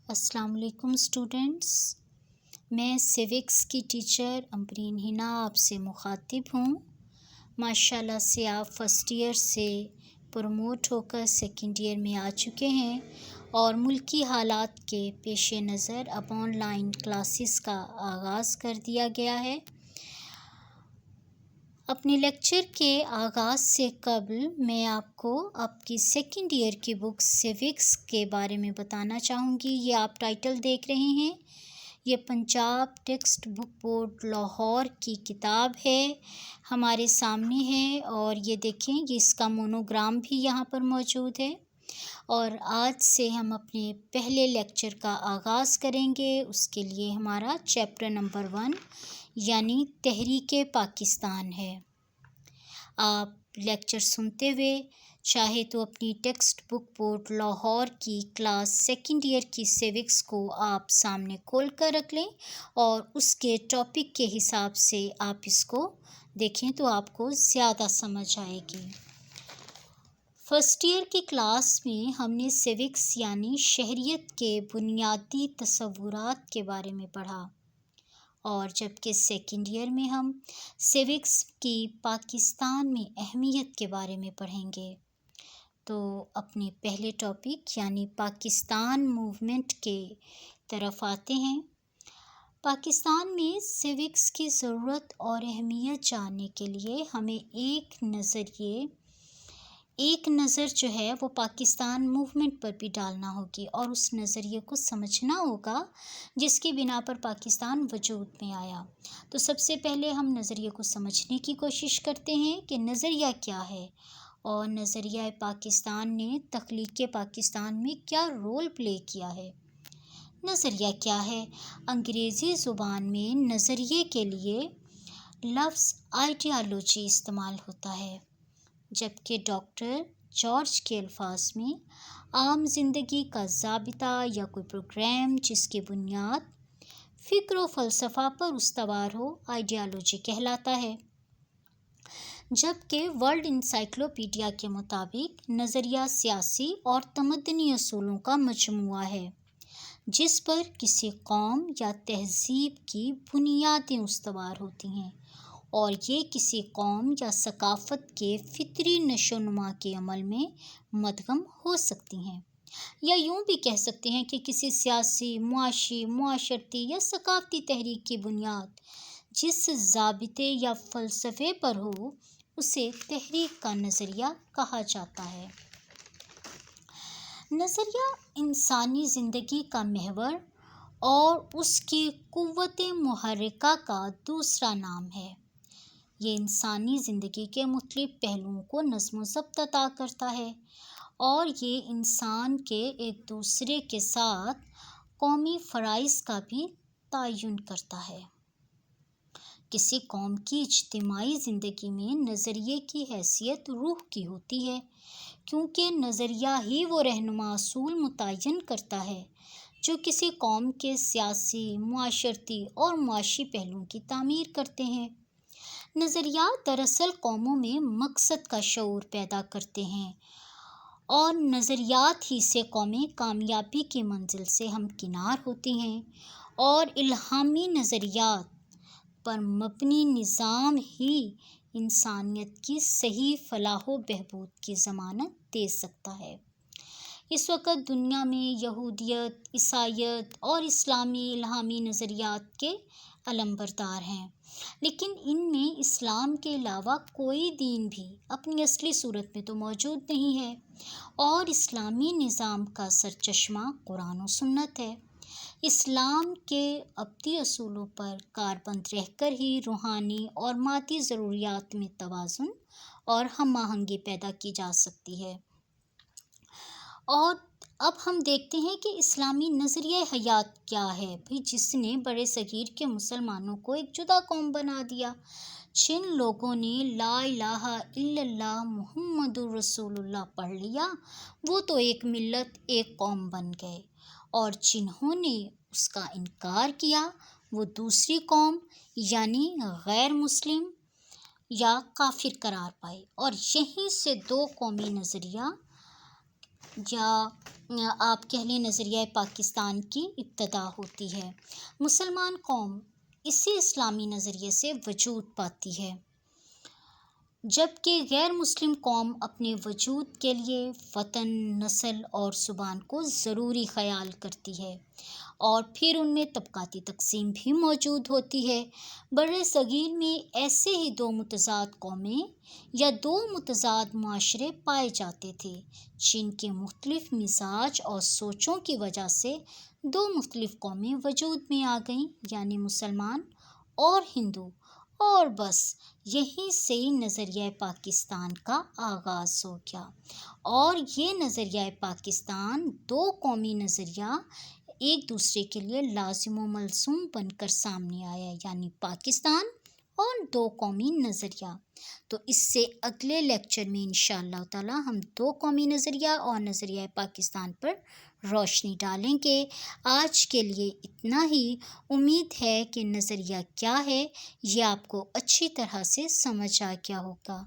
السلام علیکم اسٹوڈنٹس، میں سیوکس کی ٹیچر امبرین ہنا آپ سے مخاطب ہوں۔ ماشاءاللہ سے آپ فرسٹ ایئر سے پروموٹ ہو کر سیکنڈ ایئر میں آ چکے ہیں اور ملکی حالات کے پیش نظر اب آن لائن کلاسز کا آغاز کر دیا گیا ہے۔ اپنے لیکچر کے آغاز سے قبل میں آپ کو آپ کی سیکنڈ ایئر کی بک سیوکس کے بارے میں بتانا چاہوں گی۔ یہ آپ ٹائٹل دیکھ رہے ہیں، یہ Punjab text book board Lahore کی کتاب ہے، ہمارے سامنے ہے اور یہ دیکھیں یہ اس کا مونوگرام بھی یہاں پر موجود ہے۔ اور آج سے ہم اپنے پہلے لیکچر کا آغاز کریں گے۔ اس کے لیے ہمارا چیپٹر نمبر 1 یعنی تحریک پاکستان ہے۔ آپ لیکچر سنتے ہوئے چاہے تو اپنی ٹیکسٹ بک بورڈ لاہور کی کلاس سیکنڈ ایئر کی سیوکس کو آپ سامنے کھول کر رکھ لیں اور اس کے ٹاپک کے حساب سے آپ اس کو دیکھیں تو آپ کو زیادہ سمجھ آئے گی۔ فرسٹ ایئر کی کلاس میں ہم نے سیوکس یعنی شہریت کے بنیادی تصورات کے بارے میں پڑھا، اور جبکہ سیکنڈ ایئر میں ہم سیوکس کی پاکستان میں اہمیت کے بارے میں پڑھیں گے۔ تو اپنے پہلے ٹاپک یعنی پاکستان موومنٹ کے طرف آتے ہیں۔ پاکستان میں سیوکس کی ضرورت اور اہمیت جاننے کے لیے ہمیں ایک نظر جو ہے وہ پاکستان موومنٹ پر بھی ڈالنا ہوگی اور اس نظریے کو سمجھنا ہوگا جس کی بنا پر پاکستان وجود میں آیا۔ تو سب سے پہلے ہم نظریے کو سمجھنے کی کوشش کرتے ہیں کہ نظریہ کیا ہے اور نظریہ پاکستان نے تخلیق پاکستان میں کیا رول پلے کیا ہے۔ نظریہ کیا ہے؟ انگریزی زبان میں نظریے کے لیے لفظ آئیڈیالوجی استعمال ہوتا ہے، جبکہ ڈاکٹر جارج کے الفاظ میں عام زندگی کا ضابطہ یا کوئی پروگرام جس کی بنیاد فکر و فلسفہ پر استوار ہو آئیڈیالوجی کہلاتا ہے۔ جبکہ ورلڈ انسائکلوپیڈیا کے مطابق نظریہ سیاسی اور تمدنی اصولوں کا مجموعہ ہے جس پر کسی قوم یا تہذیب کی بنیادیں استوار ہوتی ہیں اور یہ کسی قوم یا ثقافت کے فطری نشو و نما کے عمل میں مدغم ہو سکتی ہیں، یا یوں بھی کہہ سکتے ہیں کہ کسی سیاسی، معاشی، معاشرتی یا ثقافتی تحریک کی بنیاد جس ضابطے یا فلسفے پر ہو اسے تحریک کا نظریہ کہا جاتا ہے۔ نظریہ انسانی زندگی کا محور اور اس کی قوت محرکہ کا دوسرا نام ہے۔ یہ انسانی زندگی کے مختلف پہلوؤں کو نظم و ضبط عطا کرتا ہے اور یہ انسان کے ایک دوسرے کے ساتھ قومی فرائض کا بھی تعین کرتا ہے۔ کسی قوم کی اجتماعی زندگی میں نظریے کی حیثیت روح کی ہوتی ہے، کیونکہ نظریہ ہی وہ رہنما اصول متعین کرتا ہے جو کسی قوم کے سیاسی، معاشرتی اور معاشی پہلوؤں کی تعمیر کرتے ہیں۔ نظریات دراصل قوموں میں مقصد کا شعور پیدا کرتے ہیں اور نظریات ہی سے قومیں کامیابی کی منزل سے ہمکنار ہوتی ہیں، اور الہامی نظریات پر مبنی نظام ہی انسانیت کی صحیح فلاح و بہبود کی ضمانت دے سکتا ہے۔ اس وقت دنیا میں یہودیت، عیسائیت اور اسلامی الہامی نظریات کے علمبردار ہیں، لیکن ان میں اسلام کے علاوہ کوئی دین بھی اپنی اصلی صورت میں تو موجود نہیں ہے، اور اسلامی نظام کا سرچشمہ قرآن و سنت ہے۔ اسلام کے ابدی اصولوں پر کاربند رہ کر ہی روحانی اور مادی ضروریات میں توازن اور ہم آہنگی پیدا کی جا سکتی ہے۔ اور اب ہم دیکھتے ہیں کہ اسلامی نظریہ حیات کیا ہے جس نے بڑے صغیر کے مسلمانوں کو ایک جدا قوم بنا دیا۔ جن لوگوں نے لا الہ الا اللہ محمد رسول اللہ پڑھ لیا وہ تو ایک ملت، ایک قوم بن گئے، اور جنہوں نے اس کا انکار کیا وہ دوسری قوم یعنی غیر مسلم یا کافر قرار پائے، اور یہیں سے دو قومی نظریہ یا آپ کہہ لیں نظریہ پاکستان کی ابتدا ہوتی ہے۔ مسلمان قوم اسی اسلامی نظریے سے وجود پاتی ہے، جبکہ غیر مسلم قوم اپنے وجود کے لیے وطن، نسل اور زبان کو ضروری خیال کرتی ہے، اور پھر ان میں طبقاتی تقسیم بھی موجود ہوتی ہے۔ برِ صغیر میں ایسے ہی دو متضاد قومیں یا دو متضاد معاشرے پائے جاتے تھے، جن کے مختلف مزاج اور سوچوں کی وجہ سے دو مختلف قومیں وجود میں آ گئیں، یعنی مسلمان اور ہندو، اور بس یہیں سے نظریہ پاکستان کا آغاز ہو گیا، اور یہ نظریہ پاکستان دو قومی نظریہ ایک دوسرے کے لیے لازم و ملزوم بن کر سامنے آیا، یعنی پاکستان اور دو قومی نظریہ۔ تو اس سے اگلے لیکچر میں انشاءاللہ تعالی ہم دو قومی نظریہ اور نظریہ پاکستان پر روشنی ڈالیں گے۔ آج کے لیے اتنا ہی۔ امید ہے کہ نظریہ کیا ہے یہ آپ کو اچھی طرح سے سمجھ آ گیا ہوگا۔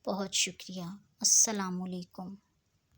بہت شکریہ۔ السلام علیکم۔